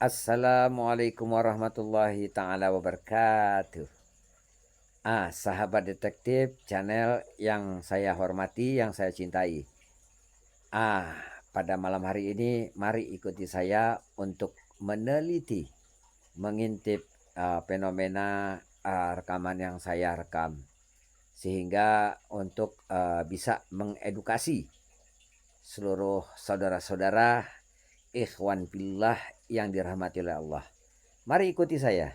Assalamualaikum warahmatullahi ta'ala wabarakatuh. Sahabat detektif channel yang saya hormati, yang saya cintai. Pada malam hari ini mari ikuti saya untuk meneliti, mengintip fenomena rekaman yang saya rekam. Sehingga untuk bisa mengedukasi seluruh saudara-saudara ikhwan billah yang dirahmati oleh Allah. Mari ikuti saya.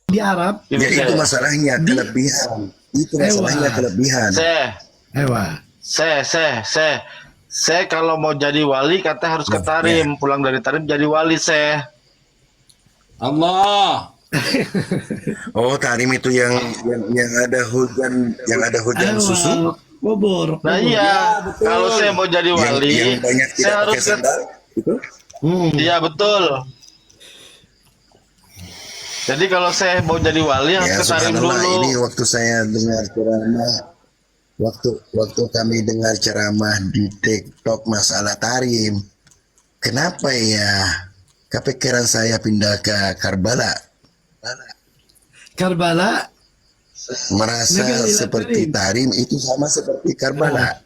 Di Arab. Ya, itu masalahnya kelebihan. Itu masalahnya kelebihan. Saya kalau mau jadi wali kata harus ke Tarim, pulang dari Tarim jadi wali Allah. Oh, Tarim itu yang ada hujan susu. Bobor. Nah iya, kalau saya mau jadi wali, yang banyak saya harus pakai sandal, itu? Iya betul. Jadi kalau saya mau jadi wali harus ke Tarim dulu. Ini waktu saya dengar ceramah, waktu kami dengar ceramah di TikTok masalah Tarim, kenapa ya kepikiran saya pindah ke Karbala? Merasa seperti Tarim itu sama seperti Karbala.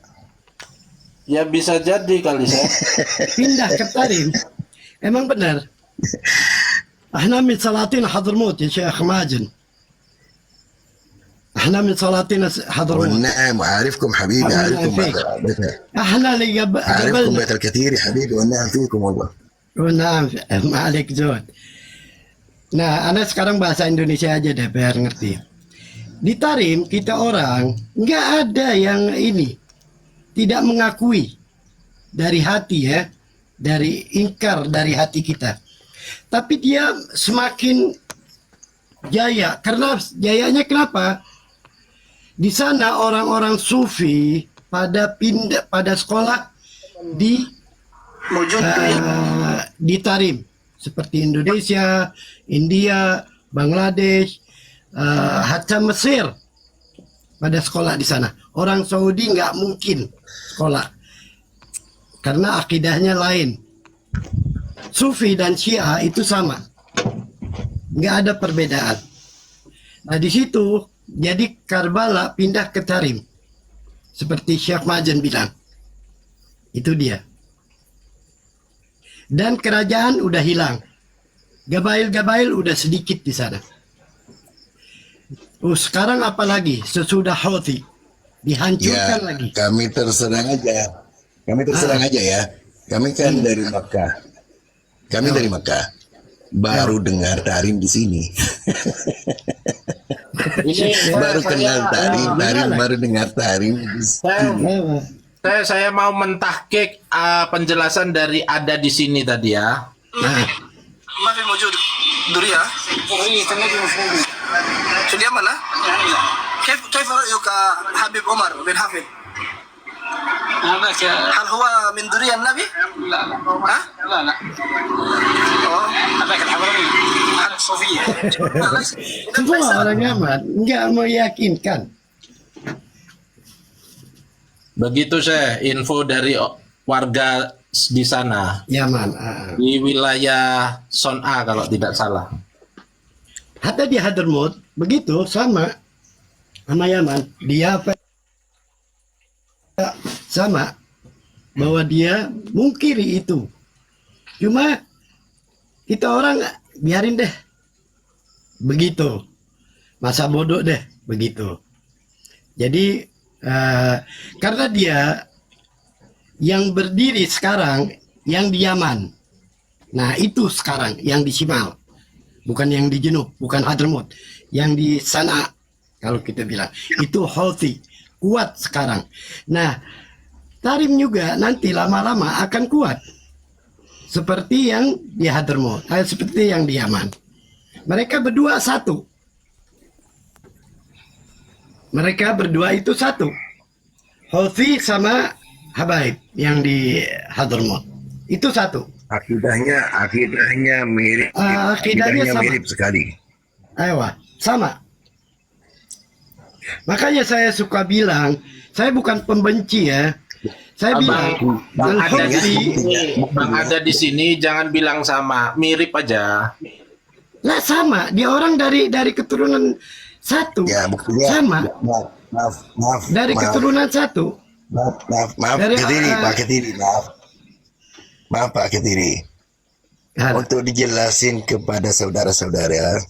Ya bisa jadi kali saya. Pindah ke Tarim. Emang benar. احنا من سلاطين حضرموت يا شيخ ماجن. احنا من سلاطين حضرموت. والنعم عارفكم حبيبي، عارفكم احنا اللي عارفكم بيت الكثير يا حبيبي، والنعم فيكم والله. والنعم ما عليك زود. Nah, Anda sekarang bahasa Indonesia aja deh biar ngerti. Di Tarim kita orang nggak ada yang ini tidak mengakui dari hati ya, dari ingkar dari hati kita. Tapi dia semakin jaya. Karena jayanya kenapa? Di sana orang-orang sufi pada sekolah di Tarim, seperti Indonesia, India, Bangladesh, hatta Mesir pada sekolah di sana. Orang Saudi nggak mungkin sekolah karena akidahnya lain. Sufi dan Syiah itu sama, nggak ada perbedaan. Nah di situ jadi Karbala pindah ke Tarim, seperti Syekh Majen bilang, itu dia. Dan kerajaan udah hilang, gabail-gabail udah sedikit di sana. Sekarang apa lagi? Sesudah Houthi dihancurkan lagi. Kami terserang aja ya. Kami kan dari Makkah. Kami dari Makkah, baru dengar Tarim di sini. Baru kenal Tarim, baru dengar Tarim di sini. Saya mau mentahkik penjelasan dari ada di sini tadi ya. ما في موجود دورية في اليمن كيف رأيك حبيب عمر بن حفيظ؟ هل هو من ذرية النبي؟ لا لا هذاك الحضرمي هذا الصوفية. Semua orang Yaman nggak meyakinkan. Begitu saya info dari warga di sana. Yaman. Di wilayah Son'a kalau tidak salah. Hatta di Hadramaut begitu sama Yaman. Dia sama bahwa dia mungkiri itu. Cuma kita orang biarin deh begitu, masa bodoh deh begitu. Jadi karena dia yang berdiri sekarang yang di Yaman, nah itu sekarang yang di Shimal, bukan yang di Junub, bukan Hadramaut, yang di San'a kalau kita bilang itu Houthi kuat sekarang. Nah Tarim juga nanti lama-lama akan kuat seperti yang di Hadramaut, seperti yang di Yaman. Mereka berdua satu. Mereka berdua itu satu. Houthi sama Habaib yang di Hadramaut itu satu. Akidahnya mirip. Akidahnya sama. Mirip sekali. Ayo, sama. Makanya saya suka bilang, saya bukan pembenci ya. Saya bilang, Bang ada di al-Houthi, sini, Bang ada di sini, jangan bilang sama, mirip aja. lah sama, dia orang dari keturunan satu, Ya, buktinya. sama, Maaf. dari keturunan satu. Maaf, Dari, Pak Kediri, maaf Pak Kediri. Untuk dijelasin kepada saudara-saudara,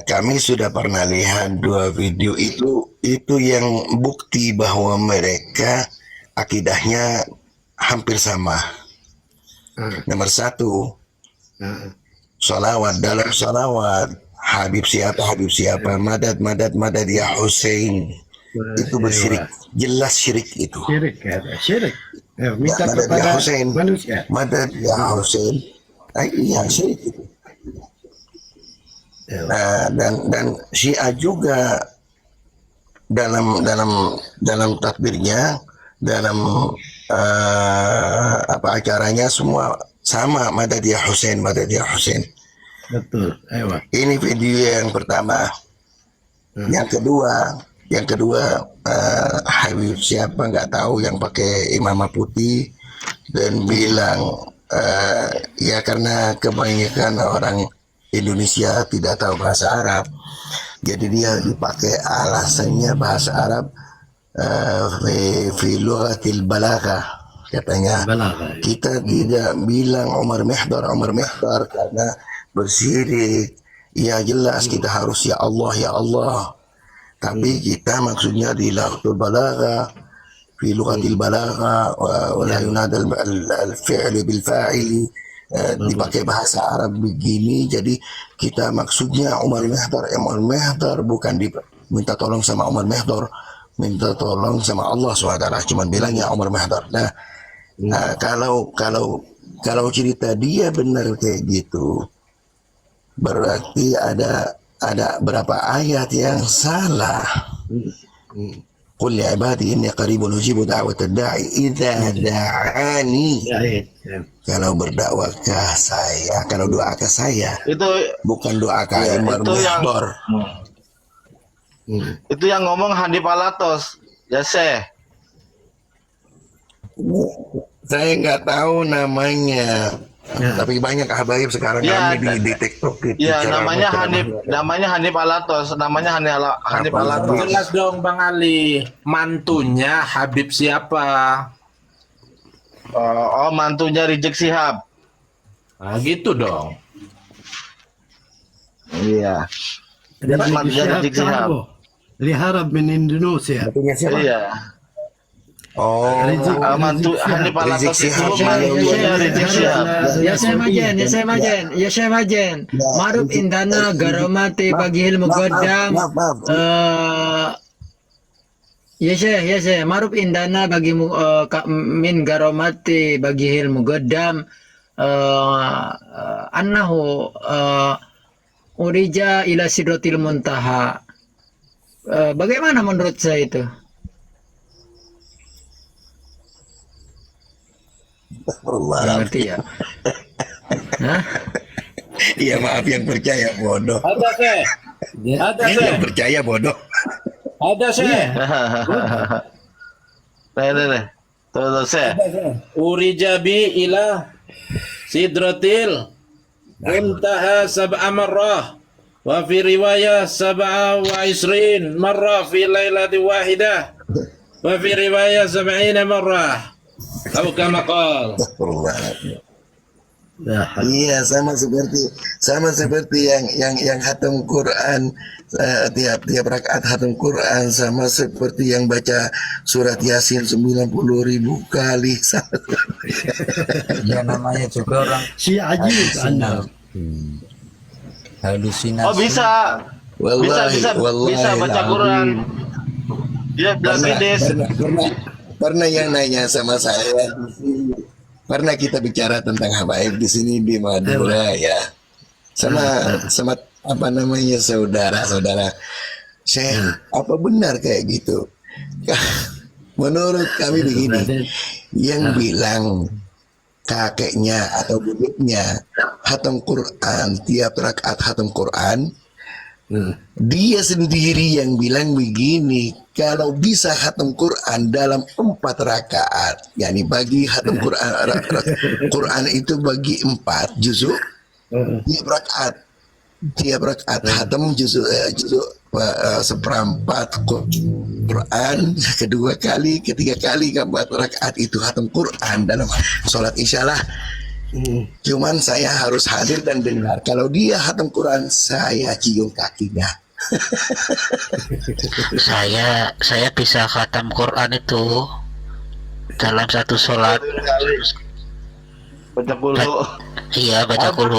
kami sudah pernah lihat 2 video itu yang bukti bahwa mereka akidahnya hampir sama. Nomor 1, salawat, dalam salawat Habib siapa, madad ya Hussein, itu bersyirik, jelas syirik itu. Syirik. Minta Madad ya kepada Hussein, manusia. madad ya Hussein, iya syirik itu. Dan Syiah juga dalam takbirnya, dalam acaranya semua sama, madad ya Hussein. Betul. Ayo. Ini video yang pertama. Yang kedua Habib siapa nggak tahu yang pakai imamah putih dan bilang ya karena kebanyakan orang Indonesia tidak tahu bahasa Arab, jadi dia dipakai alasannya bahasa Arab fi lughatil balaghah, katanya. Kita tidak bilang Umar Mihdar karena bersyirik. Ya jelas kita harus ya Allah, tapi kita maksudnya di lughatul balaghah, fi lughatil balaghah wa la yunada al-fi'l bil fa'ili, dipakai bahasa Arab begini. Jadi kita maksudnya Umar Mihdar bukan minta tolong sama Umar Mihdar, minta tolong sama Allah SWT, cuman bilangnya Umar Mihdar. Nah, kalau cerita dia benar kayak gitu, berarti ada berapa ayat yang salah. Qul ya ibadi inni qaribun ujibu da'watad da'i idza da'ani. Kalau berdakwah ke saya, kalau doa ke saya, Itu bukan doa ke Umar Mihdar. itu yang ngomong Hanif Alatos. Ya, Syekh. Saya nggak tahu namanya. Tapi banyak habaib sekarang Ya, kami di TikTok gitu. Ya, cara namanya Hanif Alatos. Hanif Alatos. Jelas dong Bang Ali, mantunya Habib siapa? Oh, mantunya Rizik Syihab. Nah, gitu dong. Iya. Mantunya Rizik Syihab. Liharab min Indonesia. Iya. Oh, Mantu Hanif Alatos Rizik itu Syihab. mantunya Rizik Syihab. Ya saya majen. Maruf indana garamati bagihil mugaddam. Maaf. Ya saya maruf indana bagi min garamati bagihil mugaddam annahu urija ila sidratil muntaha. Bagaimana menurut saya itu? Nggak ngerti ya? Hah? Iya maaf, yang percaya bodoh. Ada Syekh. Ada Syekh. Yang percaya bodoh. Ada Syekh. Nih. Tuh, Syekh. Urijabi ila sidratil muntaha sab'a marrah wa fi riwayah sab'a wa isrin marrah fi lailati wahidah wa fi riwayah sab'ina marrah atau kama qala. Iya, sama seperti yang hatam Quran, tiap rakaat hatam Quran, sama seperti yang baca surat Yasin 90.000 kali. Ya namanya juga orang Si Ajib Anda. halusinasi. Oh, bisa baca Quran. Dia bilang gini. Pernah yang nanya sama saya, pernah kita bicara tentang habaib di sini di Madura ya, sama apa namanya saudara-saudara. Saya apa benar kayak gitu? Menurut kami begini, yang bilang kakeknya atau bubuknya hatam Quran, tiap rakaat hatam Quran, Dia sendiri yang bilang begini, kalau bisa khatam Quran dalam 4 rakaat, yakni bagi khatam Quran, Quran itu bagi 4 juzuk, tiap rakaat khatam juzuk seperempat Quran, kedua kali, ketiga kali, keempat rakaat itu khatam Quran dalam sholat isya lah. Cuman saya harus hadir dan dengar. Kalau dia khatam Quran, saya cium kakinya. Saya bisa khatam Quran itu dalam satu sholat. Baca kulu. Iya, baca qul.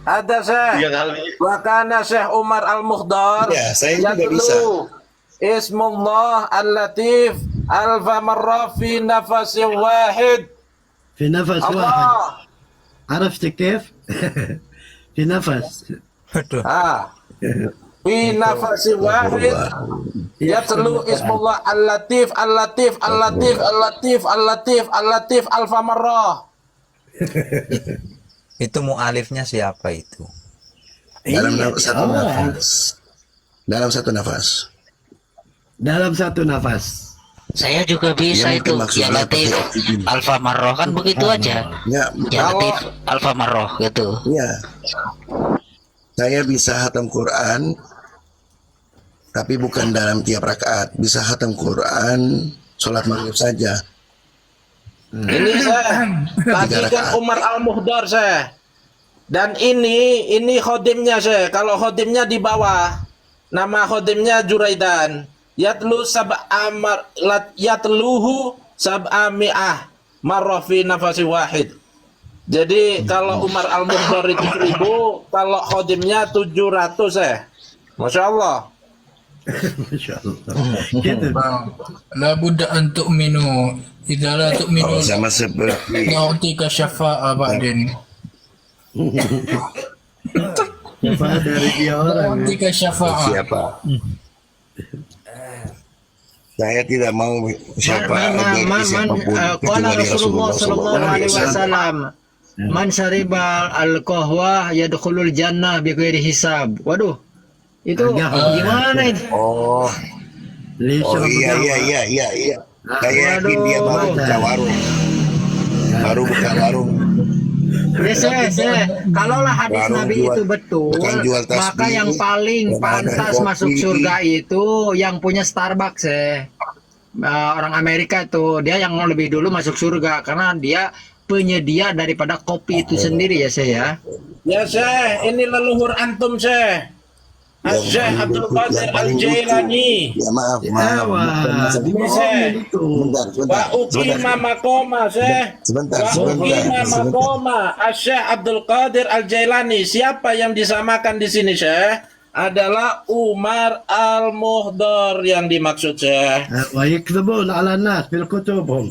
Ada Syekh. 3 kali. Wakana Syekh Umar Al-Muhdar. Ya, saya juga bisa. Ismullah Al-Latif alfa marra fi nafasi wahid. في نفس واحد Allah. عرفت كيف؟ في نفس Fi nafasi wahid. Yatlu ismullah Al-Latif Al-Latif Al-Latif Al-Latif Al-Latif Al-Latif alfa marra. Itu mu'alifnya siapa itu? Dalam Iya, satu Allah. nafas. Dalam satu nafas. dalam satu nafas. Saya juga bisa Ya, itu. mungkin maksudnya Ya Latif pakai oksigen. alfa marroh kan begitu aja. Ya, Ya Latif alfa marroh gitu. ya. Saya bisa khatam Quran, tapi bukan dalam tiap rakaat. Bisa khatam Quran sholat maghrib saja. Ini saya tadi kan rakaat. Umar Al-Muhdar saya. Dan ini khodimnya saya. Kalau khodimnya di bawah, nama khodimnya Juraidan. Yatluhu sab'ami'ah marrah fi nafasi wahid. Jadi kalau Umar Al-Muhdar itu 1000, kalau khodimnya 700 saya. Masya Allah. ما شاء الله كده. لا بد أن تؤمنوا إذا لا تؤمنوا Sama seperti نعطيك شفاعة بعدين Syafaat dari dia orang ya. نعطيك شفاعة. siapa? Saya tidak mau siapa dari siapapun Qala kecuali Rasulullah sallallahu alaihi wasallam, man syariba al-qahwah yadkhulul jannah bighairi hisab. Waduh. Itu gimana itu? Oh, Lisa iya. Saya yakin dia baru buka warung. Baru buka warung. Ya, kalaulah hadis Baru Nabi jual- itu betul, bukan jual tasbih, maka yang paling bukan ada pantas kopi. masuk surga itu yang punya Starbucks orang Amerika itu, dia yang lebih dulu masuk surga karena dia penyedia daripada kopi itu sendiri ya saya. Ya Syekh, ini leluhur antum Syekh. Syekh Abdul Qadir Al-Jailani. Ya maaf. Ini Syekh. Wa uqima maqama Syekh. Sebentar. Wa uqima maqama Syekh Abdul Qadir Al-Jailani. Siapa yang disamakan di sini Syekh? Adalah Umar Al-Muhdar yang dimaksud Syekh. ويكذبون على الناس بالكتبهم.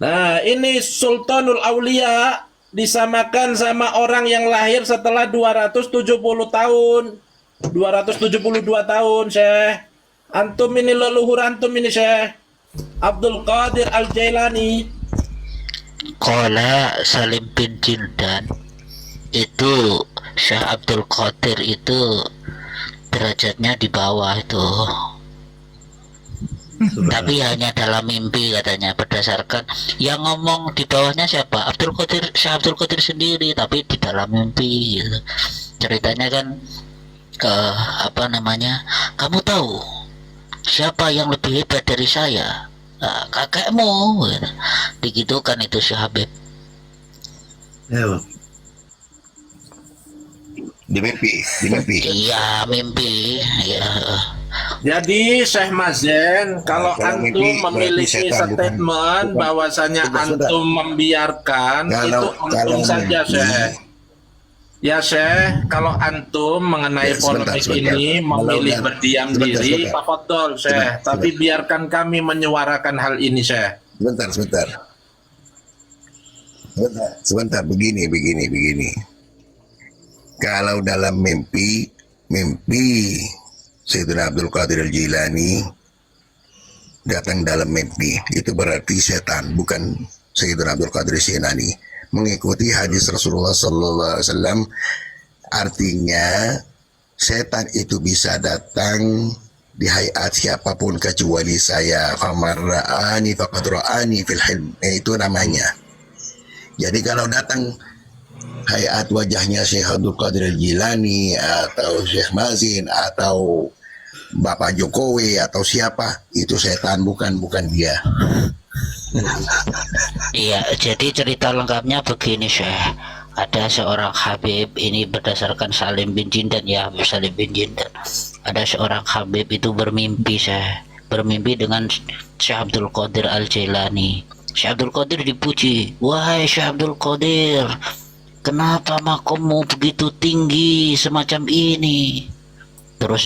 Nah, ini Sultanul Aulia disamakan sama orang yang lahir setelah 270 tahun. 272 tahun, Syekh. Antum ini leluhur antum ini, Syekh. Abdul Qadir Al-Jailani. Qala Salim bin Jildan, itu Syekh Abdul Qadir itu derajatnya di bawah itu. Tapi hanya dalam mimpi katanya, berdasarkan yang ngomong di bawahnya siapa? Abdul Qadir, Syekh Abdul Qadir sendiri, tapi di dalam mimpi gitu. Ceritanya kan apa namanya, kamu tahu siapa yang lebih hebat dari saya? Kakekmu gitu. Digitukan itu Syekh Habib. ايوه Di mimpi. Iya, mimpi ya. Jadi Syekh Mazen, kalau kalau antum mimpi memiliki berarti setan, statement bukan. bahwasanya Sebentar. antum membiarkan, itu antum saja mimpi- Syekh. Ya Syekh, kalau antum mengenai Ya, sebentar, polemik sebentar. ini memilih Sebentar. berdiam Sebentar, diri, sebentar. tafadhol Syekh. Sebentar, Tapi biarkan kami menyuarakan hal ini Syekh. Sebentar, begini. Kalau dalam mimpi Sayyidina Abdul Qadir Al-Jilani datang dalam mimpi, itu berarti setan, bukan Sayyidina Abdul Qadir Al-Jilani. Mengikuti hadis Rasulullah Sallallahu Alaihi Wasallam, artinya setan itu bisa datang di hayat siapapun kecuali saya. Famarra'ani faqad ra'ani fil hilm. Itu namanya. Jadi kalau datang hayat wajahnya Syekh Abdul Qadir Al-Jilani atau Syekh Mazin atau Bapak Jokowi atau siapa, itu setan, bukan dia. Iya, jadi cerita lengkapnya begini, Syekh. Ada seorang Habib, ini berdasarkan Salim bin Jindan ya, Habib Salim bin Jindan. Ada seorang Habib itu bermimpi, Syekh. Bermimpi dengan Syekh Abdul Qadir Al-Jailani. Syekh Abdul Qadir dipuji. Wahai Syekh Abdul Qadir, kenapa makommu begitu tinggi semacam ini? Terus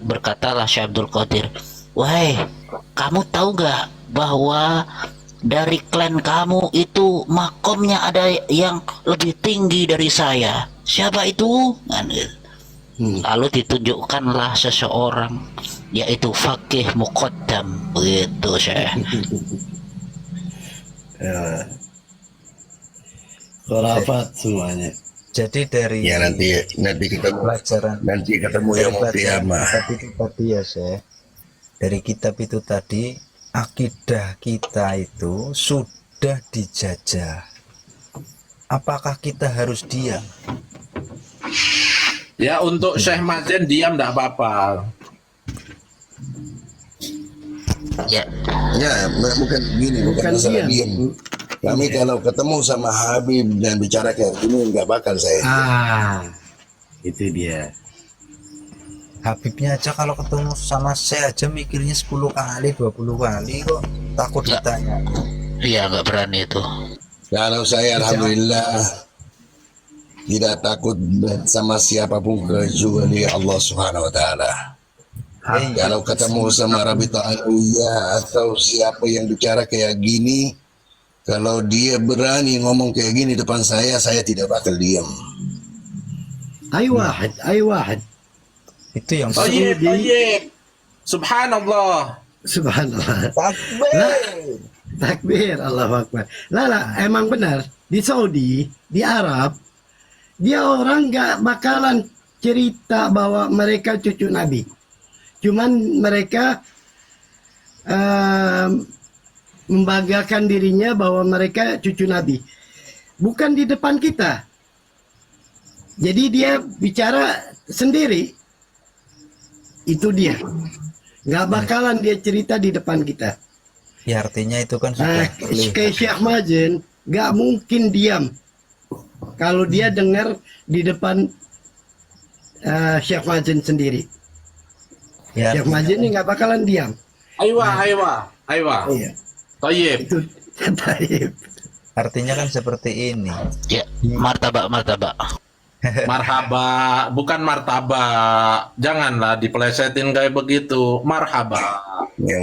berkatalah Syekh Abdul Qadir, wahai, kamu tahu gak bahwa dari klan kamu itu makomnya ada yang lebih tinggi dari saya? Siapa itu? Lalu ditunjukkanlah seseorang, yaitu Faqih Muqaddam, begitu Syekh. Khurafat semuanya. Jadi dari Ya nanti ketemu pelajaran yang mau kiamah. kitab itu tadi ya, Syekh. Dari kitab itu tadi, akidah kita itu sudah dijajah. Apakah kita harus diam? Ya, untuk Syekh Mazin diam enggak apa-apa. Ya, Bukan gini, bukan masalah diam. Kami kalau ketemu sama Habib dan bicara kayak gini nggak bakal saya. Itu dia. Habibnya aja kalau ketemu sama saya aja mikirnya 10 kali, 20 kali kok. Takut Ya. ditanya. iya nggak berani itu. Kalau saya alhamdulillah tidak takut sama siapapun kecuali Allah Subhanahu wa taala. Kalau ketemu sama Rabita Alawiyah atau siapa yang bicara kayak gini, kalau dia berani ngomong kayak gini depan saya tidak bakal diam. Ay wahid. Itu yang Tayyib. Subhanallah. Subhanallah. takbir. Takbir, Allahu Akbar. Lala, emang benar di Saudi, di Arab, dia orang nggak bakalan cerita bahwa mereka cucu Nabi. Cuman mereka membanggakan dirinya bahwa mereka cucu Nabi. Bukan di depan kita. Jadi dia bicara sendiri. Itu dia. Nggak bakalan dia cerita di depan kita. Ya artinya itu kan Nah, sudah terlihat. kayak Syekh Mazin nggak mungkin diam kalau dia dengar di depan Syekh Mazin sendiri. Ya, Syekh Mazin ini nggak bakalan diam. Aywa. Iya, Tayyib. itu taib. artinya kan seperti ini. Ya, martabak. Marhaba, bukan martaba. Janganlah dipelesetin kayak begitu. Marhaba. Ya,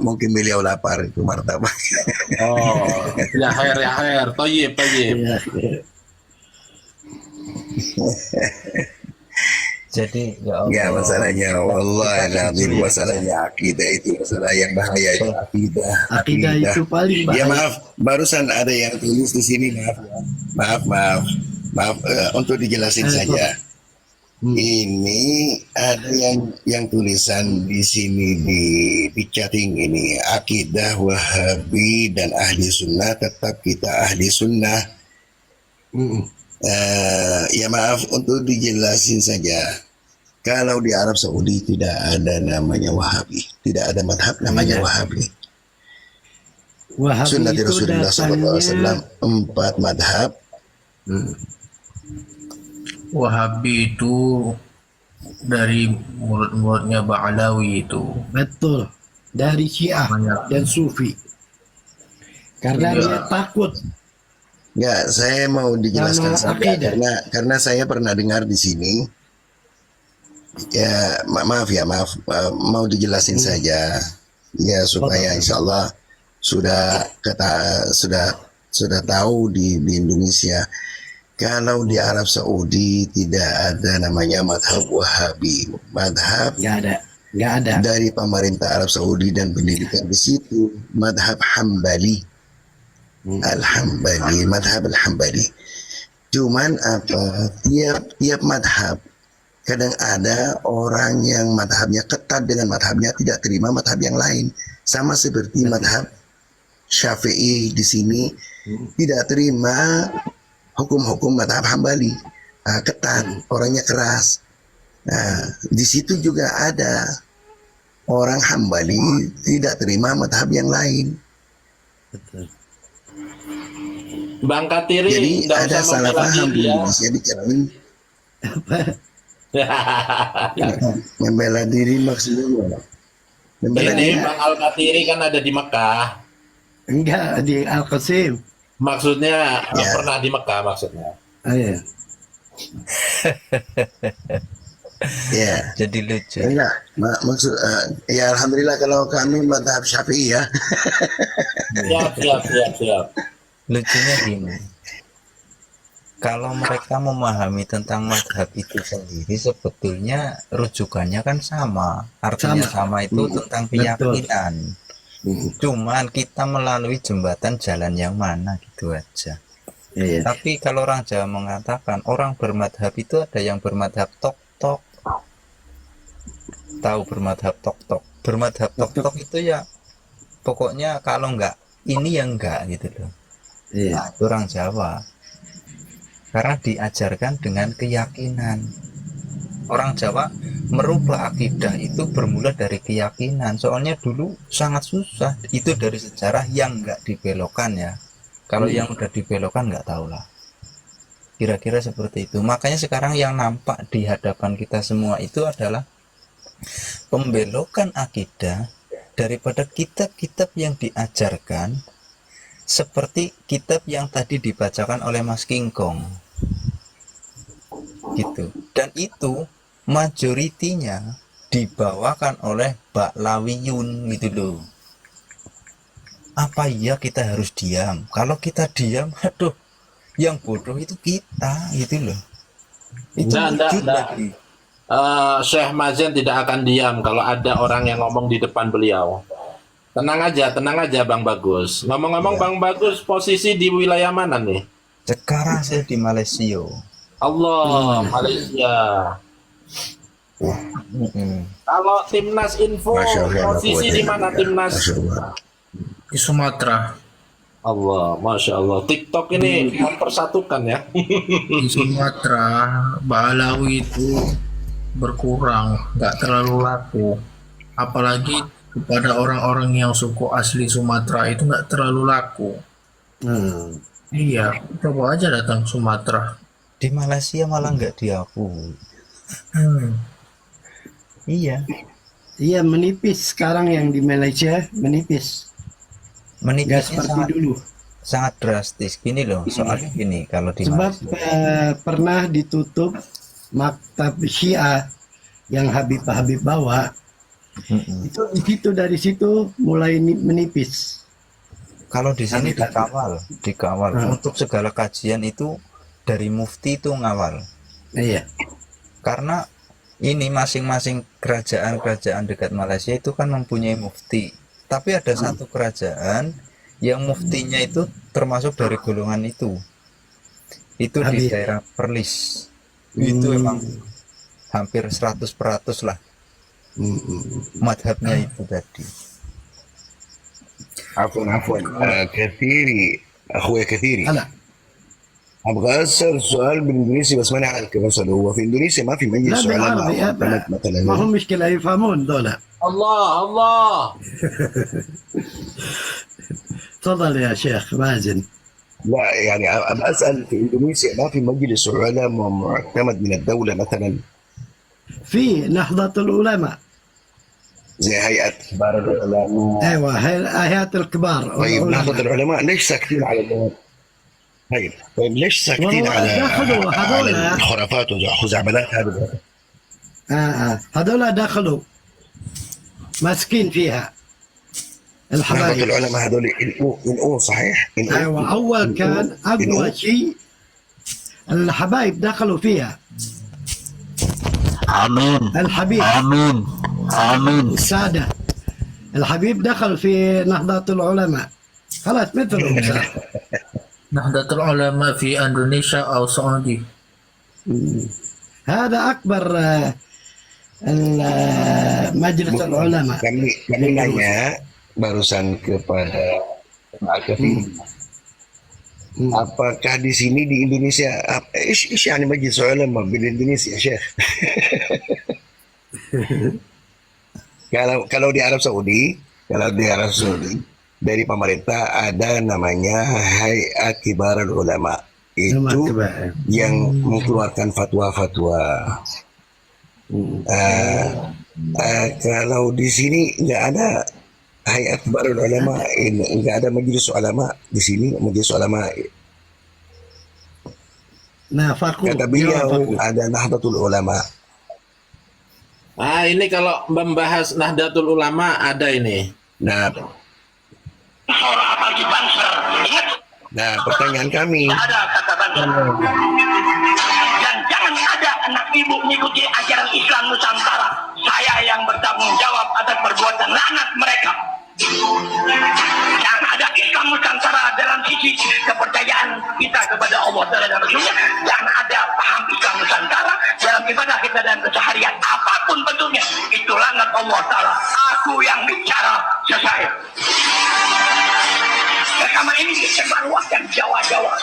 mungkin beliau lapar itu martabak. Oh, ya khair. Tayyib. Iya. Jadi ya Allah. Ya masalahnya wallahi masalahnya akidah itu masalah yang bahaya itu Akidah itu paling Ya bahaya. maaf, barusan ada yang tulis di sini maaf untuk dijelasin saja. Ini ada yang tulisan di sini di chatting ini, akidah Wahabi dan ahli sunnah, tetap kita ahli sunnah. Ya maaf, untuk dijelasin saja. Kalau di Arab Saudi tidak ada namanya Wahabi, tidak ada madhab namanya Wahabi. Wahabi Sunnah itu Rasulullah SAW datangnya 4 madhab. Wahabi itu dari murid-muridnya Ba'alawi itu. betul dari Syiah dan Sufi. Karena dia takut. Ya, saya mau dijelaskan Sama saja akidah. karena saya pernah dengar di sini. Ya, maaf, mau dijelasin saja. Ya, supaya insya Allah sudah tahu di Indonesia. Kalau di Arab Saudi tidak ada namanya madhab Wahabi. Madhab Nggak ada. dari pemerintah Arab Saudi dan pendidikan di situ madhab Hambali. Al-Hambali, madhab Al-Hambali. Cuman apa, tiap madhab kadang ada orang yang madhabnya ketat dengan madhabnya tidak terima madhab yang lain. Sama seperti madhab Syafi'i di sini tidak terima hukum-hukum madhab Hambali, ketat, orangnya keras. Nah, di situ juga ada orang Hambali tidak terima madhab yang lain. Bang Katiri, Jadi nggak ada usah salah membela paham diri di ya. Indonesia dikirain membela diri maksudnya membela Ini diri. Bang Al Katiri kan ada di Mekah. Enggak, di Al-Qasim. Maksudnya Ya. pernah di Mekah maksudnya. Iya. Ya. Jadi lucu. Enggak, maksud ya alhamdulillah kalau kami madhab Syafi'i ya. Siap. Lucunya gini, kalau mereka memahami tentang madhab itu sendiri, sebetulnya rujukannya kan sama. Artinya sama itu tentang keyakinan. Cuman kita melalui jembatan jalan yang mana gitu aja. Iya. Tapi kalau orang Jawa mengatakan orang bermadhab itu ada yang bermadhab tok-tok. Tahu bermadhab tok-tok? Bermadhab tok-tok itu ya pokoknya kalau enggak ini ya enggak gitu loh. Iya. Nah, itu orang Jawa. Karena diajarkan dengan keyakinan. Orang Jawa merubah akidah itu bermula dari keyakinan. Soalnya dulu sangat susah. Itu dari sejarah yang enggak dibelokkan ya. Kalau yang udah dibelokkan nggak tahu lah. Kira-kira seperti itu. Makanya sekarang yang nampak di hadapan kita semua itu adalah pembelokan akidah daripada kitab-kitab yang diajarkan, seperti kitab yang tadi dibacakan oleh Mas King Kong gitu. Dan itu majoritinya dibawakan oleh Baklawiyun gitu loh. Apa iya kita harus diam? Kalau kita diam, aduh, yang bodoh itu kita gitu loh. Itu wujud lagi. Syekh Mazen tidak akan diam kalau ada orang yang ngomong di depan beliau. Tenang aja Bang Bagus. Ngomong-ngomong Bang Bagus, posisi di wilayah mana nih? Sekarang saya di Malaysia. Allah, Malaysia. Kalau Timnas Info, Masya Allah, posisi di mana Timnas? Masya Allah. Di Sumatera. Allah, Masya Allah. TikTok ini mempersatukan ya. Di Sumatera, Balawi itu berkurang, nggak terlalu laku. Apalagi kepada orang-orang yang suku asli Sumatera itu nggak terlalu laku. Iya, coba aja datang Sumatera. Di Malaysia malah nggak diakui. Iya. Iya, menipis sekarang yang di Malaysia, menipis. Nggak Menipisnya seperti sangat, dulu. sangat drastis. Gini loh, soalnya gini kalau di Sebab Malaysia. pernah ditutup maktab Syiah yang Habib bawa. Itu di situ, dari situ mulai menipis. Kalau di sini dikawal. Untuk segala kajian itu dari mufti itu ngawal. Iya. Karena ini masing-masing kerajaan dekat Malaysia itu kan mempunyai mufti. Tapi ada satu kerajaan yang muftinya itu termasuk dari golongan itu. Itu di daerah Perlis. Itu emang hampir 100% lah. Madhabnya itu tadi. عفوا كثيري اخويا كثيري هلا ابغى اسال سؤال بالانجليزي بس ماني عارف كيف اساله. هو في اندونيسيا ما في لا مجلس علماء بالعربي معتمد مثلا ما هم مشكلة يفهمون دولة. Allah. تفضل يا شيخ مازن. لا يعني ابغى اسال في اندونيسيا ما في مجلس علماء معتمد من الدوله مثلا في نهضة العلماء. زي هيئه كبار العلماء. ايوه هيئات الكبار. طيب والعلماء. نهضه العلماء ليش ساكتين على طيب ليش ساكتين والله على دخلوا هذول. الخرافات وخزعبلات هذه؟ هذول دخلوا ماسكين فيها نهضة الحبايب. العلماء هذول ينقون صحيح؟ ينقون. ايوه اول كان اقوى شيء الحبايب دخلوا فيها. Amin. الحبيب Amin. السادة الحبيب دخل في نهضة العلماء. خلاص مثلهم صار. Nahdlatul Ulama fi Indonesia atau Saudi. هذا أكبر مجلس العلماء. Kami nanya barusan kepada Pak Kevin, apakah di sini di Indonesia ish yani majlis ulama di Indonesia, Syekh? Kalau di Arab Saudi, dari pemerintah ada namanya Hayat Kibarul Ulama. Itu yang mengeluarkan fatwa-fatwa. Kalau di sini nggak ada Hayat Kibarul Ulama, nggak ada majelis ulama di sini, majelis ulama. Nah, Faku, Kata beliau ada Nahdlatul Ulama. Ini kalau membahas Nahdlatul Ulama ada ini. Nah, pertanyaan kami. Ada kata Banser. Dan jangan ada anak ibu mengikuti ajaran Islam Nusantara. Saya yang bertanggung jawab atas perbuatan laknat mereka. Jangan ada Islam Nusantara dalam sisi kepercayaan kita kepada Allah dan Rasulnya. Jangan ada paham Islam Nusantara dalam ibadah kita dan keseharian apapun bentuknya. Itu laknat Allah Ta'ala. Aku yang bicara selesai. Rekaman ini disebarluaskan Jawa-Jawa.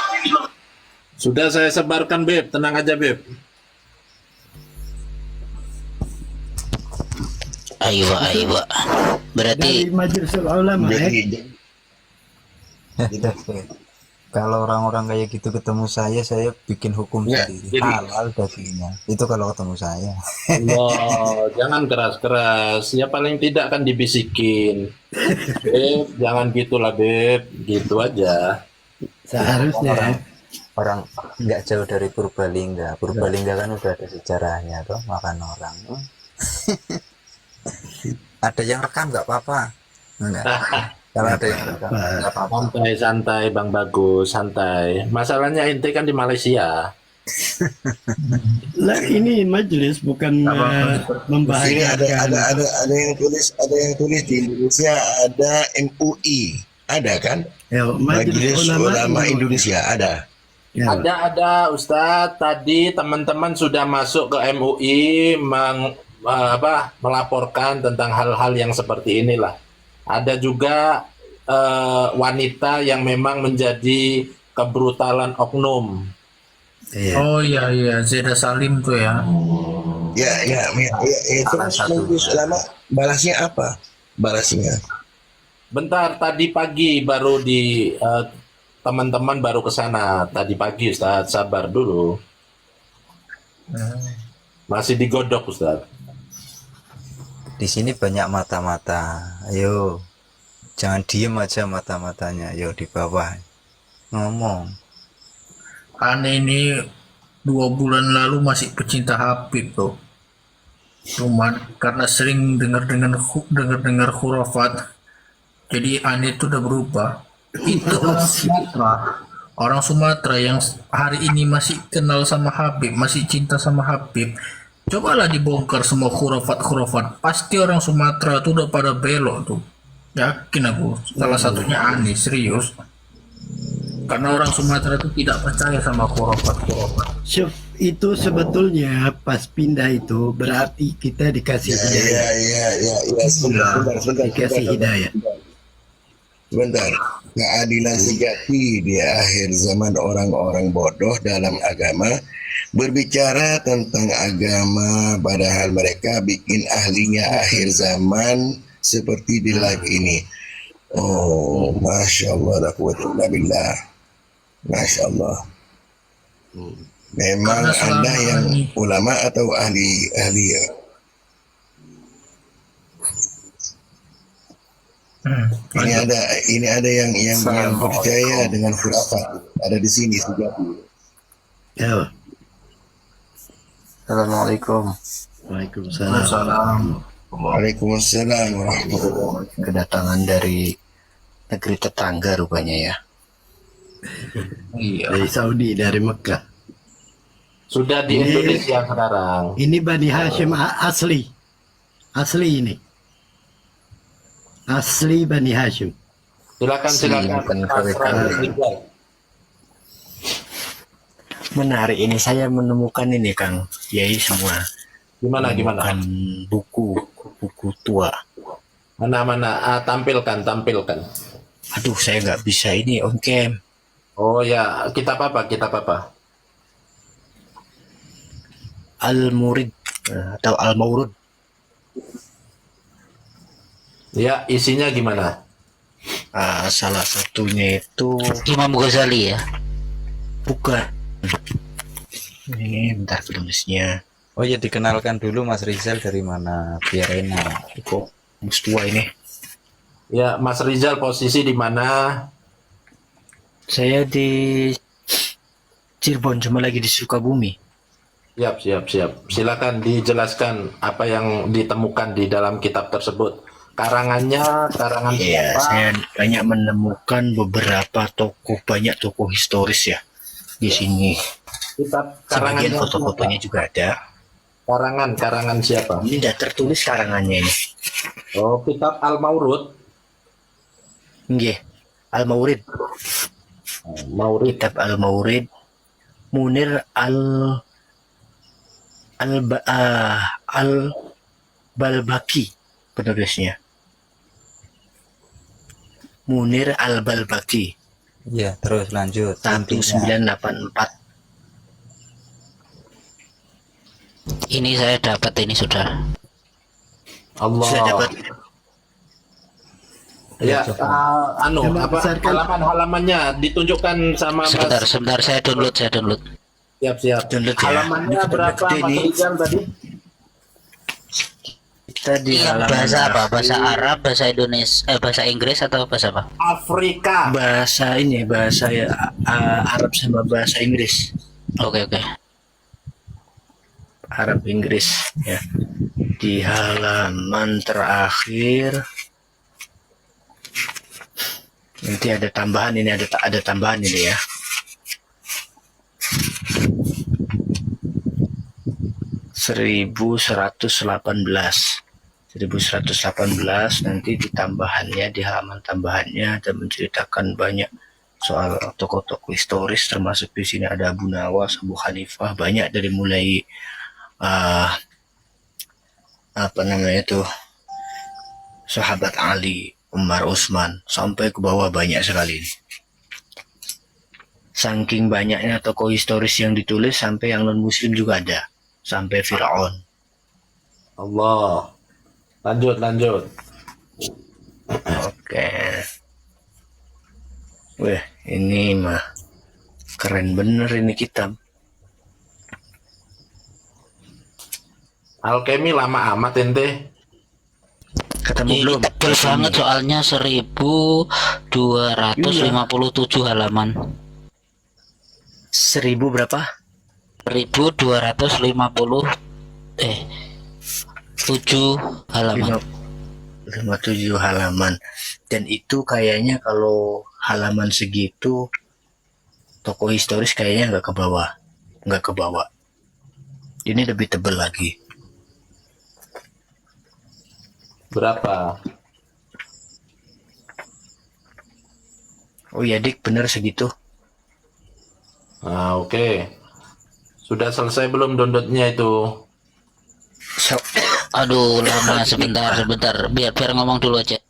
Sudah saya sebarkan, Beb. Tenang aja, Beb. Ayo. Berarti dari majelis ulama Jadi, Tidak fair. Kalau orang-orang kayak gitu ketemu saya bikin hukum sendiri. Halal dagingnya. Itu kalau ketemu saya. Allah, jangan keras-keras. Ya paling tidak kan dibisikin. Beb, jangan gitulah, Beb. Gitu aja. seharusnya. Orang nggak jauh dari Purbalingga. Purbalingga kan udah ada sejarahnya tuh, makan orang. Ada yang rekam nggak apa-apa. Enggak. Kalau ada yang rekam nggak apa-apa. Santai, Bang Bagus, santai. Masalahnya ente kan di Malaysia. Lah, ini majelis bukan di sini membahayakan. ada yang tulis di Indonesia ada MUI, ada kan? Ya, Majelis Ulama Indonesia ada. Ya. Ada Ustadz. Tadi teman-teman sudah masuk ke MUI melaporkan tentang hal-hal yang seperti inilah. Ada juga wanita yang memang menjadi kebrutalan oknum. Oh iya, Zeda Salim tuh ya. Itu majelis ulama balasnya apa? Bentar, tadi pagi baru teman-teman baru ke sana tadi pagi, Ustadz. Sabar dulu. Masih digodok, Ustadz. Di sini banyak mata-mata. Ayo, jangan diem aja mata-matanya. Ayo di bawah ngomong. Aneh ini 2 bulan lalu masih pecinta Habib tuh. Cuman karena sering dengar khurafat, jadi aneh itu udah berubah. Itu orang Sumatera yang hari ini masih kenal sama Habib, masih cinta sama Habib. Cobalah dibongkar semua khurafat. Pasti orang Sumatera tuh udah pada belok tuh. Yakin aku. Salah satunya aneh, serius. Karena orang Sumatera itu tidak percaya sama khurafat. Syuf, itu sebetulnya pas pindah itu berarti kita dikasih hidayah. Sebentar. Dikasih hidayah. Sebentar. Keadilan sejati di akhir zaman orang-orang bodoh dalam agama berbicara tentang agama, padahal mereka bikin ahlinya akhir zaman seperti di live ini. Oh, masya Allah, la quwwata illa billah. Masya Allah. Memang Anda yang ulama atau ahli ya? Ini ada yang percaya dengan khurafat. Ada di sini juga. Ya. Assalamualaikum. Waalaikumsalam. Waalaikumsalam warahmatullahi wabarakatuh. Kedatangan dari negeri tetangga rupanya ya. Dari Saudi, dari Mekah. Sudah di Indonesia sekarang. Ini Bani Hashim asli. Asli ini. Asli Bani Hashim. Silakan. Menarik ini, saya menemukan ini Kang Yai semua. Gimana? Menemukan buku tua. Mana? Tampilkan. Aduh, saya nggak bisa ini on cam. Oh ya, kitab apa? Al-Murid atau Al-Maurud. Ya, isinya gimana? Salah satunya itu Imam Ghazali ya. bukan. Ini bentar penulisnya. Oh ya, dikenalkan dulu Mas Rizal dari mana biar enak. Kok tua ini? Ya, Mas Rizal posisi di mana? Saya di Cirebon, cuma lagi di Sukabumi. Siap. Silakan dijelaskan apa yang ditemukan di dalam kitab tersebut. Karangan Iya, siapa? saya banyak menemukan banyak tokoh historis ya di sini. Kitab Sebagian karangannya foto-fotonya juga ada. Karangan siapa? Ini tidak tertulis karangannya ini. Oh, kitab Al-Maurud. Nggih, Al-Maurid. Kitab Al-Maurid. Munir Al-Balbaki penulisnya. Munir Al-Balbaki Iya, terus lanjut. Intinya. 1984. Ini saya dapat ini sudah. Allah. Sudah dapat. Ya, Coba besarkan. halaman-halamannya ditunjukkan sama Mas. Sebentar saya download. Siap. Download ya. Halamannya Ini berapa gede Mas ini. Rizal tadi? Kita di Iya, halaman bahasa apa? akhir. Bahasa Arab, bahasa Indonesia, bahasa Inggris atau bahasa apa? Afrika. Bahasa Arab sama bahasa Inggris. Oke. Arab Inggris ya. Di halaman terakhir nanti ada tambahan ini, ada tambahan ini ya. Seribu 1118 nanti di tambahannya, di halaman tambahannya ada menceritakan banyak soal tokoh-tokoh historis, termasuk di sini ada Abu Nawas, Abu Hanifah, banyak dari mulai sahabat Ali, Umar, Utsman, sampai ke bawah banyak sekali. Saking banyaknya tokoh historis yang ditulis sampai yang non muslim juga ada, sampai Fir'aun. Allah. Lanjut. Oke. Weh, ini mah keren bener ini kitab. Alkemi lama amat ente. Ketemu Ini belum? tebel banget soalnya 1257 halaman. 1000 berapa? 7 halaman. 57 halaman. Dan itu kayaknya kalau halaman segitu tokoh historis kayaknya nggak ke bawah. Ini lebih tebal lagi. Berapa? Oh ya Dik, bener segitu. Nah, oke. Sudah selesai belum downloadnya itu? Aduh, lama sebentar. Biar ngomong dulu aja.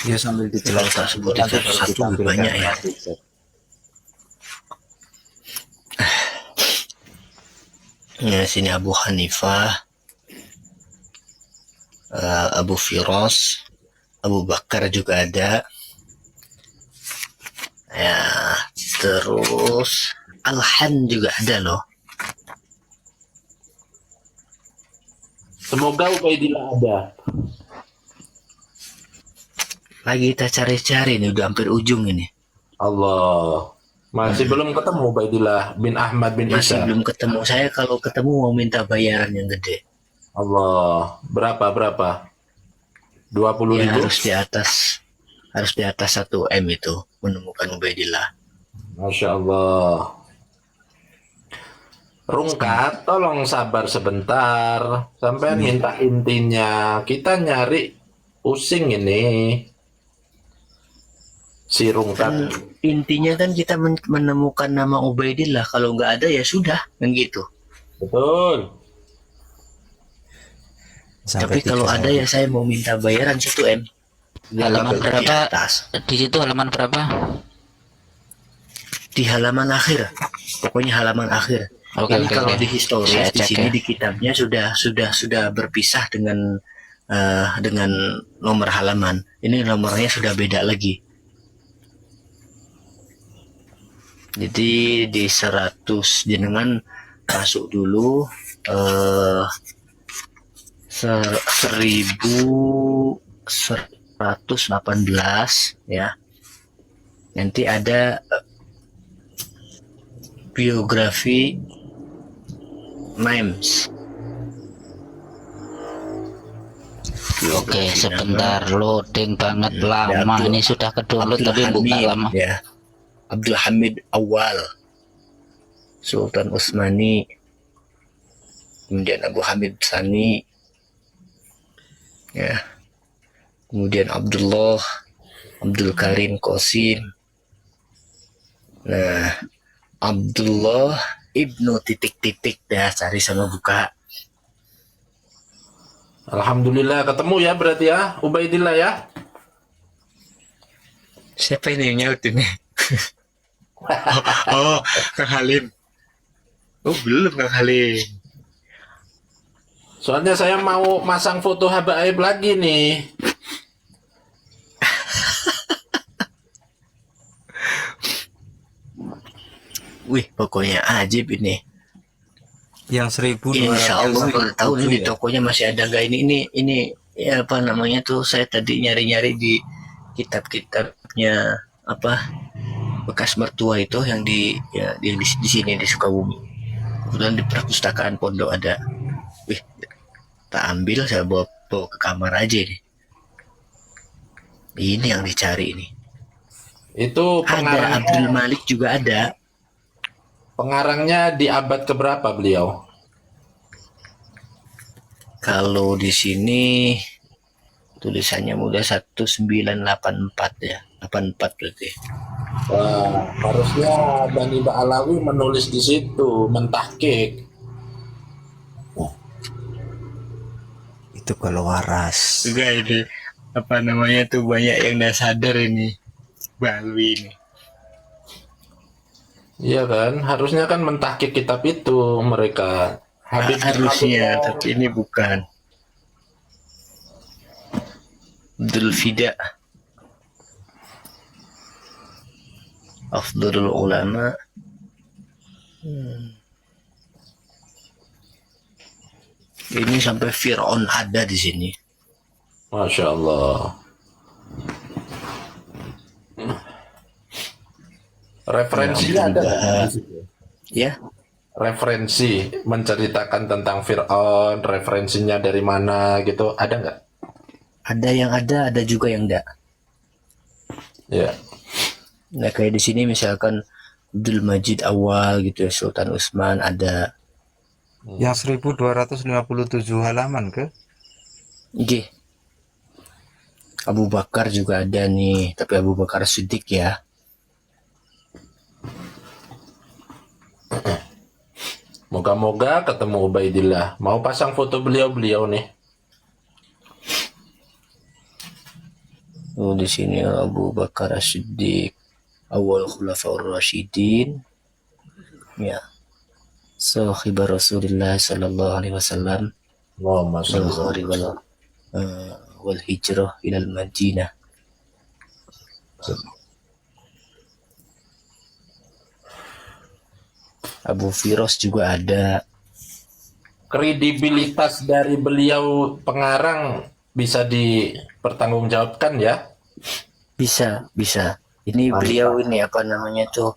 Ya sambil Kalau dijelaskan. tak sebutin satu-satu lebih banyak ya. Ya, sini Abu Hanifah, Abu Firas, Abu Bakar juga ada. Ya, terus Al-Han juga ada loh. Semoga Ubaidillah ada. Lagi kita cari-cari nih, udah hampir ujung ini. Allah. Masih belum ketemu Ubaidillah bin Ahmad bin Masih Isa. belum ketemu. Saya kalau ketemu mau minta bayaran yang gede. Allah. Berapa? 20 Ya, ribu? harus di atas 1 M itu menemukan Ubaidillah. Masya Allah. Rungkat, tolong sabar sebentar. Sampai minta intinya. Kita nyari pusing ini. Sirung Kan intinya kan kita menemukan nama Ubaidillah. Kalau nggak ada ya sudah, kan gitu. Betul. Tapi kalau ada ya saya mau minta bayaran 1 M. Halaman Di berapa? atas. Di situ halaman berapa? Di halaman akhir. Pokoknya halaman akhir. Oke, Ini oke, kalau oke. di historis Saya di cek sini ya. di kitabnya sudah berpisah dengan nomor halaman. Ini nomornya sudah beda lagi. Jadi di 100 jenengan masuk dulu 1118 ya. Nanti ada biografi Names. Oke, sebentar, loading banget lama. Abdul- Ini sudah ke download tapi buka Hamid, lama. ya. Abdul Hamid Awal, Sultan Utsmani, kemudian Abu Hamid Tsani, ya, kemudian Abdul Karim Qasim, nah Abdullah Ibnu titik-titik, ya, cari sama buka. Alhamdulillah ketemu ya berarti ya, Ubaidillah ya. Siapa ini yang nyaut ini? Oh, Kang Halim. Oh, belum Kang Halim. Soalnya saya mau masang foto habaib lagi nih. Wih, pokoknya ajib ini. Yang 1200 Insya Allah kalau tahu nih di ya? tokonya masih ada nggak ini ya apa namanya tuh, saya tadi nyari-nyari di kitab-kitabnya apa bekas mertua itu yang di di sini di Sukabumi. Kemudian di perpustakaan pondok ada. Wih, tak ambil, saya bawa ke kamar aja nih. Ini yang dicari ini. Itu Ada Abdul Malik juga ada. pengarangnya di abad keberapa beliau? Kalau di sini tulisannya mudah 1984 ya. 84 berarti. Wah, harusnya Bani Ba'alawi menulis di situ, mentahkik. Itu kalau waras. Juga ini apa namanya tuh, banyak yang nggak sadar ini Balwi ini. Iya kan, harusnya kan mentahkik kitab itu mereka. Harusnya, tapi ini bukan. Abdul Fida, Afdalul Ulama. Ini sampai Fir'aun ada di sini. Masya Allah. Referensinya ada nggak? Ya, Referensi menceritakan tentang Fir'aun, referensinya dari mana gitu, ada nggak? ada juga yang enggak. Ya. Nah, kayak di sini misalkan Abdul Majid Awal gitu ya, Sultan Utsman ada. Yang 1257 halaman ke? G. Abu Bakar juga ada nih, tapi Abu Bakar Siddiq ya. Moga-moga ketemu Ubaidillah. Mau pasang foto beliau-beliau nih. Oh, di sini Abu Bakar Siddiq, awal khulafaur rasyidin. Ya. Sahiba Rasulullah sallallahu alaihi wasallam Allahumma wal sholli khari wal hijrah ilal Madinah. Abu Firas juga ada. Kredibilitas dari beliau pengarang bisa dipertanggungjawabkan ya. Bisa. Ini beliau ini apa namanya tuh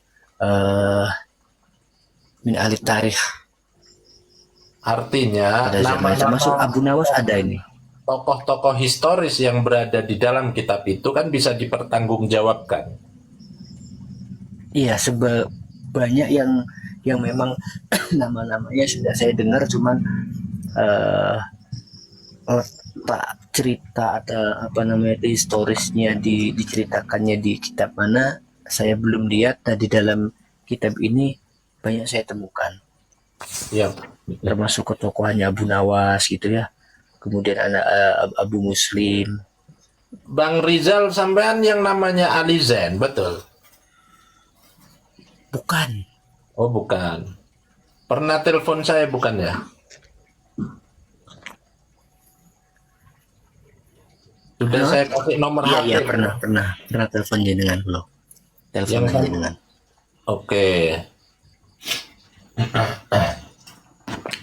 min ahli tarikh. Artinya Ada zaman termasuk Abu Nawas ada ini. tokoh-tokoh historis yang berada di dalam kitab itu kan bisa dipertanggungjawabkan. Iya, banyak yang memang nama-namanya sudah saya dengar, cuman cerita atau apa namanya itu historisnya diceritakannya di kitab mana saya belum lihat. Nah, di dalam kitab ini banyak saya temukan, Iya. termasuk ketokohannya Abu Nawas gitu ya, kemudian anak Abu Muslim. Bang Rizal sampean yang namanya Ali Zain, betul? Bukan. Oh, bukan. Pernah telepon saya bukan ya? Sudah saya kasih nomor HP. Iya, pernah telepon jenengan belum? Telepon Yang- jenengan. Oke.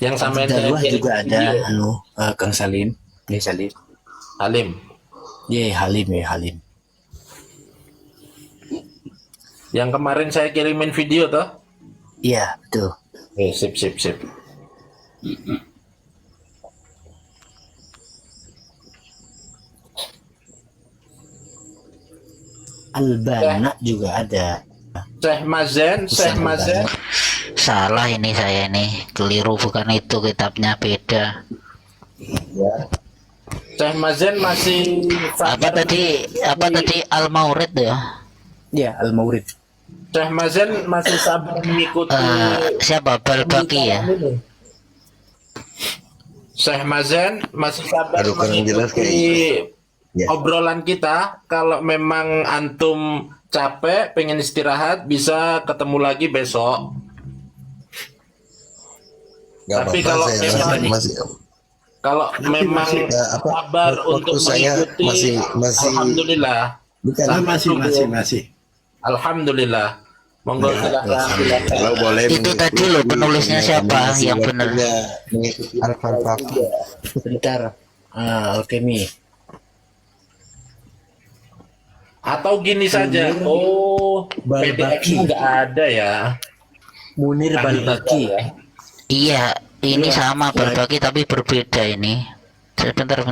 Yang sampean saya Dakwah kirim juga ada video. Kang Salim. Ya Salim. Halim. Ya Halim. Yang kemarin saya kirimin video toh? Iya, betul. Sip. Albana juga ada. Syekh Mazen. Salah ini saya ini, keliru, bukan itu kitabnya, beda. Syekh Mazen masih Apa tadi Al-Maurid ya? Ya, Al-Maurid. Syekh Mazen masih sabar mengikuti Siapa Balbaki ya? Syekh Mazen masih sabar Aduh, kurang jelas mengikuti Ya. obrolan kita. Kalau memang antum capek, pengen istirahat, bisa ketemu lagi besok. Gak Tapi apa-apa, kalau saya memang- masih Kalau memang sabar waktu untuk saya mengikuti, masih alhamdulillah. bukan Masih. Alhamdulillah. Monggo silakan. kalau boleh Itu tadi loh penulisnya siapa masih yang benar? waktunya mengikuti Al-Falbaki. Sebentar. Alkemi. Atau gini saja. Oh, Balbaki. PDF nggak ada ya. Munir Balbaki. Iya, ini sama Balbaki tapi berbeda ini. Bentar.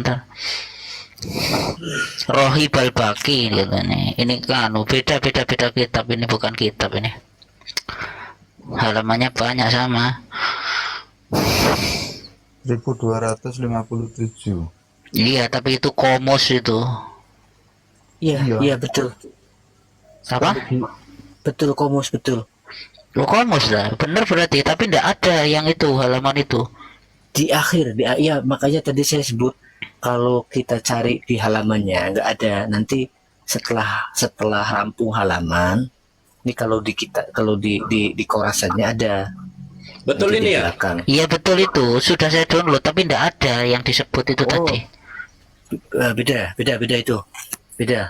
Rohi Balbaki gitu nih. Ini kan beda kitab, ini bukan kitab ini. Halamannya banyak sama. 1257. Iya, tapi itu komus itu. Iya, betul. Apa? Betul, komus, betul. Lo komus lah, bener berarti. Tapi tidak ada yang itu halaman itu. Di akhir, ya makanya tadi saya sebut kalau kita cari di halamannya nggak ada. Nanti setelah rampung halaman, ini kalau di korasannya ada. Betul Nanti ini di ya? belakang. Iya betul itu, sudah saya download tapi tidak ada yang disebut itu tadi. Beda itu. Beda.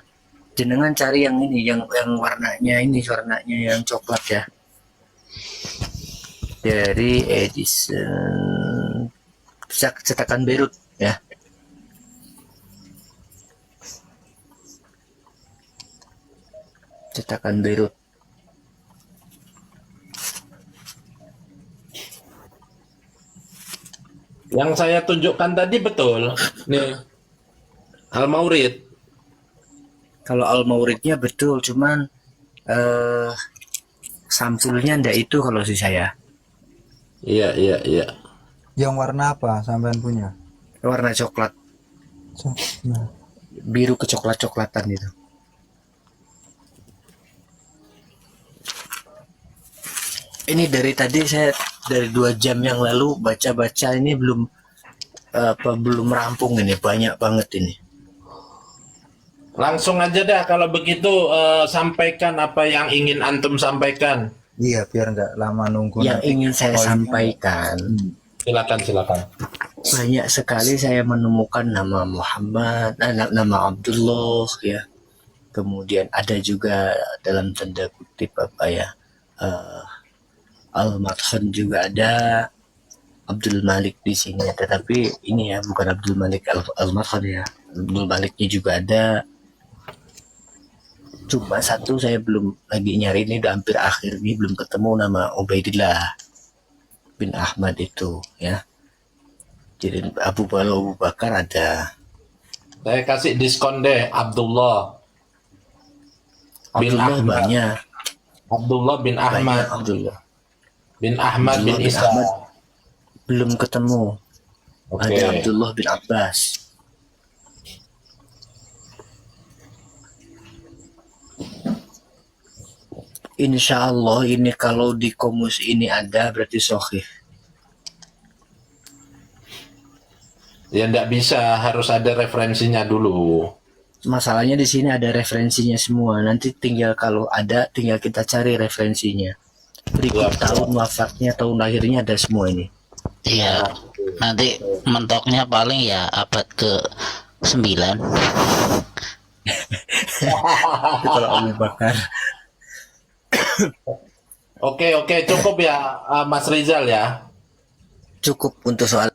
Jenengan cari yang ini, yang warnanya yang coklat ya. Dari edition cetakan Beirut ya. Cetakan Beirut. Yang saya tunjukkan tadi betul. Nih. Al-Maurid. Kalau Al-Mauridnya betul, cuman sampulnya ndak itu kalau si saya. Iya. Yang warna apa sampean punya? Warna coklat, Nah, biru kecoklat-coklatan itu. Ini dari tadi saya dari 2 jam yang lalu baca-baca ini belum rampung, ini banyak banget ini. Langsung aja dah kalau begitu, sampaikan apa yang ingin antum sampaikan. iya biar nggak lama nunggu. Yang nanti ingin saya poinnya. sampaikan, Silakan. banyak sekali saya menemukan nama Muhammad, nama Abdullah ya. Kemudian ada juga dalam tanda kutip Al-Madkhan juga ada, Abdul Malik di sini, tetapi ini ya bukan Abdul Malik Al-Madkhan ya. Abdul Maliknya juga ada. Cuma satu saya belum lagi nyari, ini udah hampir akhir nih, belum ketemu nama Ubaidillah bin Ahmad itu ya. Jadi Abu Bakar ada. Saya kasih diskon deh, Abdullah bin Abdullah Ahmad. banyak. Abdullah bin Ahmad. Banyak Abdullah. Bin Ahmad bin Abdullah bin Isa. Ahmad belum ketemu. Oke. Ada Abdullah bin Abbas. Insya Allah ini kalau di komus ini ada berarti sahih. Ya nggak bisa, harus ada referensinya dulu. Masalahnya di sini ada referensinya semua. Nanti tinggal kalau ada, tinggal kita cari referensinya. Berikut tahun wafatnya, tahun lahirnya ada semua ini. Iya, nanti mentoknya paling ya abad ke-9. Itu kalau Abu Bakar. Oke, cukup ya Mas Rizal ya. Cukup untuk soal